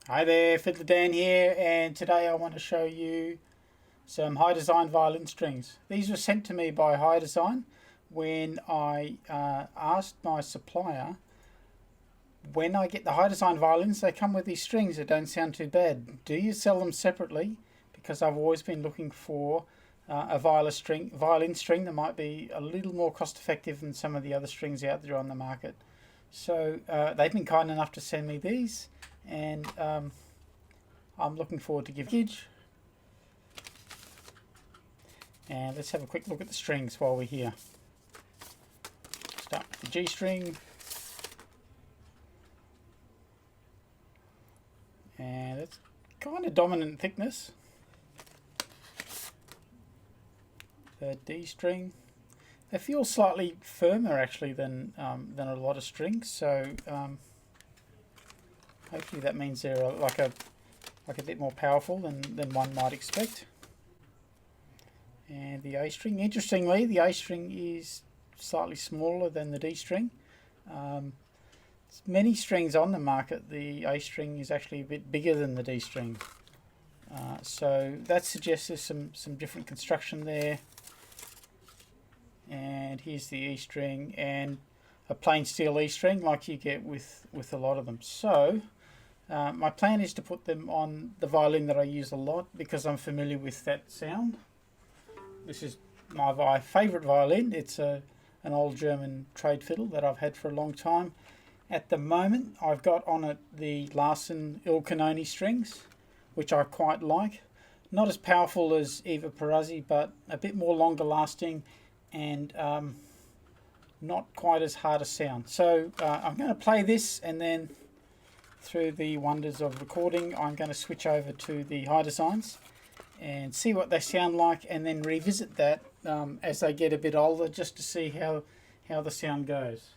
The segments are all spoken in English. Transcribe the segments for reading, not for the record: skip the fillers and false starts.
Hi there, Fiddler Dan here, and today I want to show you some Hidersine violin strings. These were sent to me by Hidersine when I asked my supplier, when I get the Hidersine violins, they come with these strings that don't sound too bad. Do you sell them separately? Because I've always been looking for a violin string that might be a little more cost effective than some of the other strings out there on the market. So they've been kind enough to send me these, and I'm looking forward to giving it. And let's have a quick look at the strings while we're here. Start with the G string, and it's kind of dominant thickness. The D string, they feel slightly firmer actually than a lot of strings, so hopefully that means they're like a bit more powerful than one might expect. And the A string, interestingly, the A string is slightly smaller than the D string. Many strings on the market, the A string is actually a bit bigger than the D string. So that suggests there's some different construction there. And here's the E string, and a plain steel E string like you get with a lot of them. So my plan is to put them on the violin that I use a lot because I'm familiar with that sound. This is my favourite violin. It's an old German trade fiddle that I've had for a long time. At the moment I've got on it the Larsen Il Cannone strings, which I quite like. Not as powerful as Eva Perazzi, but a bit more longer lasting and not quite as hard a sound. So I'm going to play this, and then through the wonders of recording I'm going to switch over to the Hidersines and see what they sound like, and then revisit that as they get a bit older, just to see how the sound goes.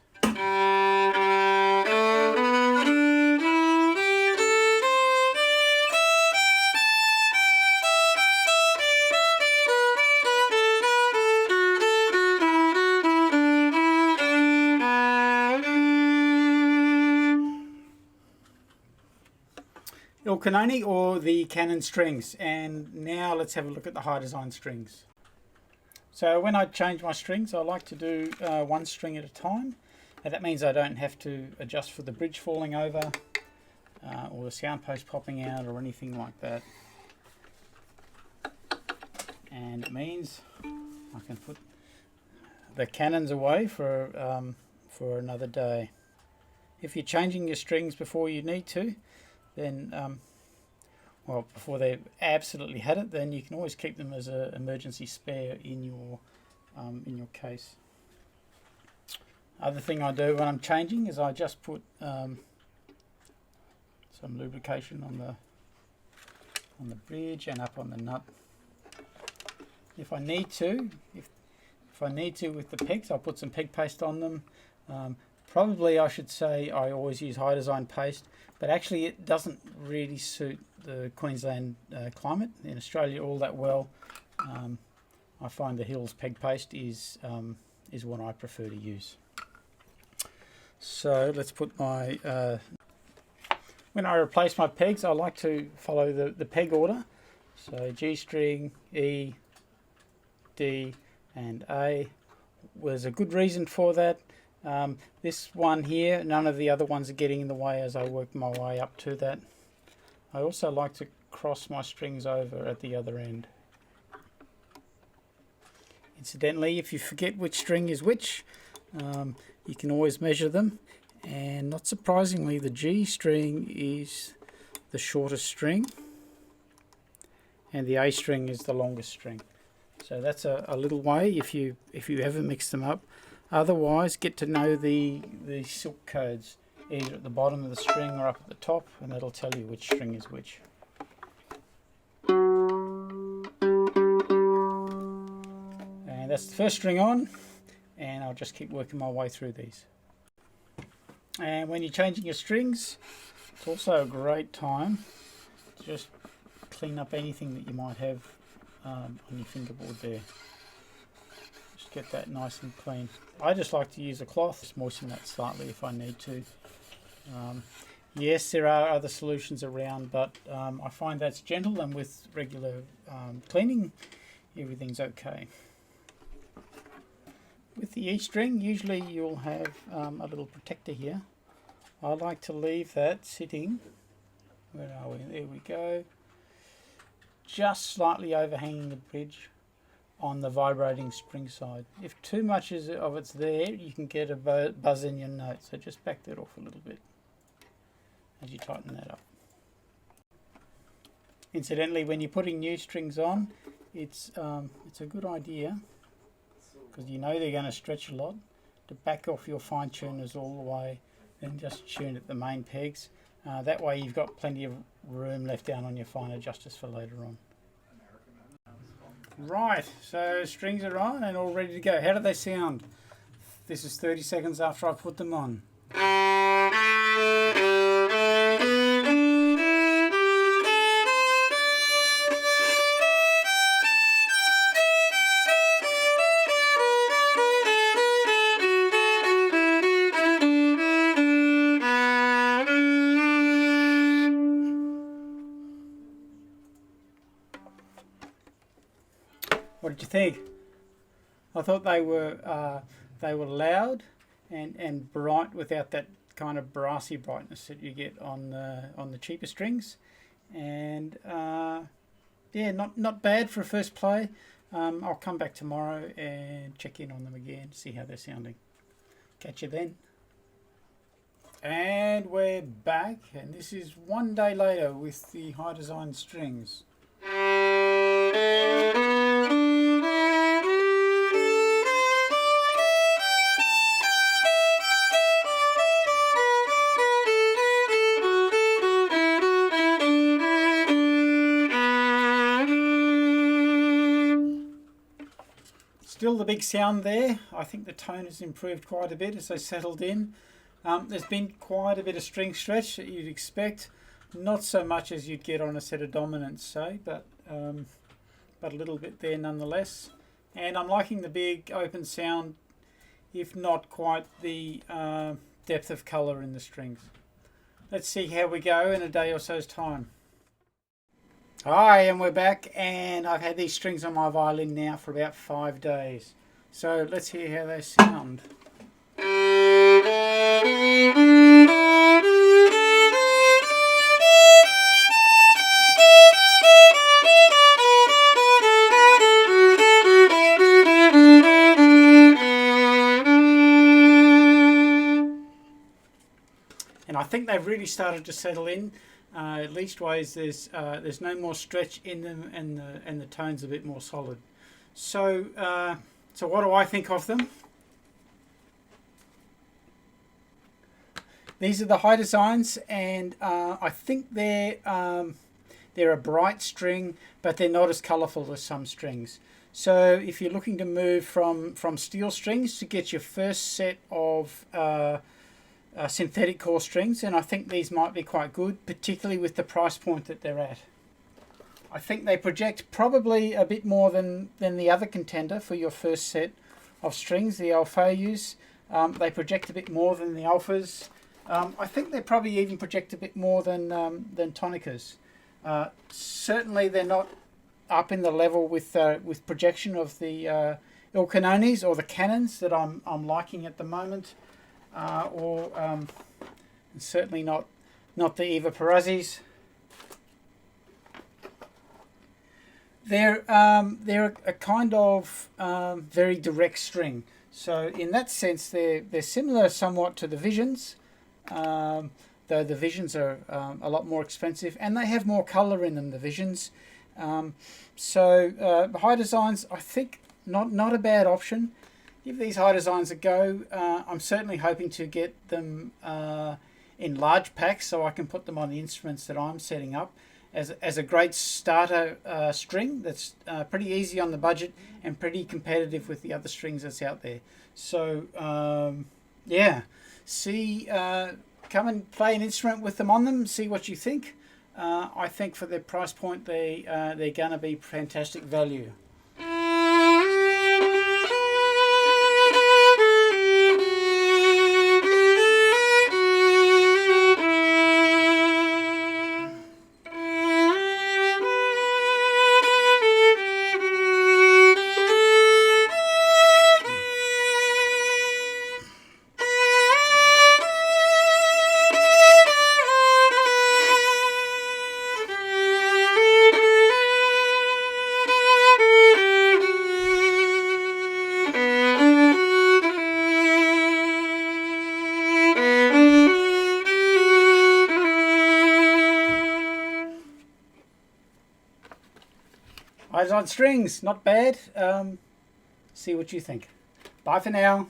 Il Cannone, or the Canon strings. And now let's have a look at the Hidersine strings. So when I change my strings, I like to do one string at a time, and that means I don't have to adjust for the bridge falling over or the sound post popping out or anything like that. And it means I can put the canons away for another day. If you're changing your strings before you need to, then well, before they've absolutely had it, then you can always keep them as an emergency spare in your case. Other thing I do when I'm changing is I just put some lubrication on the bridge and up on the nut. If I need to, if I need to with the pegs, I'll put some peg paste on them. Probably I should say I always use Hidersine paste, but actually it doesn't really suit the Queensland climate in Australia all that well. I find the Hills peg paste is what I prefer to use. So let's put my when I replace my pegs, I like to follow the peg order. So G string, E, D and A. There's a good reason for that. This one here, none of the other ones are getting in the way as I work my way up to that. I also like to cross my strings over at the other end. Incidentally, if you forget which string is which, you can always measure them, and not surprisingly the G string is the shortest string and the A string is the longest string. So that's a little way if you ever mix them up. Otherwise, get to know the silk codes either at the bottom of the string or up at the top, and that'll tell you which string is which. And that's the first string on, and I'll just keep working my way through these. And when you're changing your strings, it's also a great time to just clean up anything that you might have on your fingerboard there. Just get that nice and clean. I just like to use a cloth, just moisten that slightly if I need to. Yes, there are other solutions around, but I find that's gentle, and with regular cleaning, everything's okay. With the E string, usually you'll have a little protector here. I like to leave that sitting, where are we? There we go, just slightly overhanging the bridge on the vibrating string side. If too much of it's there, you can get a buzz in your note, so just back that off a little bit as you tighten that up. Incidentally, when you're putting new strings on, it's a good idea, because you know they're going to stretch a lot, to back off your fine tuners all the way and just tune at the main pegs. That way you've got plenty of room left down on your fine adjusters for later on. Right, so strings are on and all ready to go. How do they sound? This is 30 seconds after I put them on. What did you think? I thought they were loud and bright without that kind of brassy brightness that you get on the cheaper strings, and yeah, not bad for a first play. I'll come back tomorrow and check in on them again to see how they're sounding. Catch you then. And we're back, and this is one day later with the Hidersine strings. Still the big sound there. I think the tone has improved quite a bit as they settled in. There's been quite a bit of string stretch that you'd expect. Not so much as you'd get on a set of dominants, say, but a little bit there nonetheless. And I'm liking the big open sound, if not quite the depth of colour in the strings. Let's see how we go in a day or so's time. Hi, and we're back, and I've had these strings on my violin now for about 5 days. So let's hear how they sound. And I think they've really started to settle in. At leastways, there's no more stretch in them, and the tone's a bit more solid. So what do I think of them? These are the Hidersines, and I think they're a bright string, but they're not as colourful as some strings. So if you're looking to move from steel strings to get your first set of synthetic core strings, and I think these might be quite good, particularly with the price point that they're at. I think they project probably a bit more than the other contender for your first set of strings, the Alphaeus. They project a bit more than the Alphas. I think they probably even project a bit more than Tonicas. Certainly they're not up in the level with projection of the Il Cannones or the Canons that I'm liking at the moment. Or certainly not the Eva Perazzis. They're a kind of very direct string. So in that sense, they're similar somewhat to the Visions, though the Visions are a lot more expensive, and they have more colour in them, the Visions. So Hidersines, I think, not a bad option. Give these Hidersines a go. I'm certainly hoping to get them in large packs so I can put them on the instruments that I'm setting up as a great starter string that's pretty easy on the budget and pretty competitive with the other strings that's out there. So yeah, come and play an instrument with them on them, see what you think. I think for their price point they're going to be fantastic value. Eyes on strings, not bad. See what you think. Bye for now.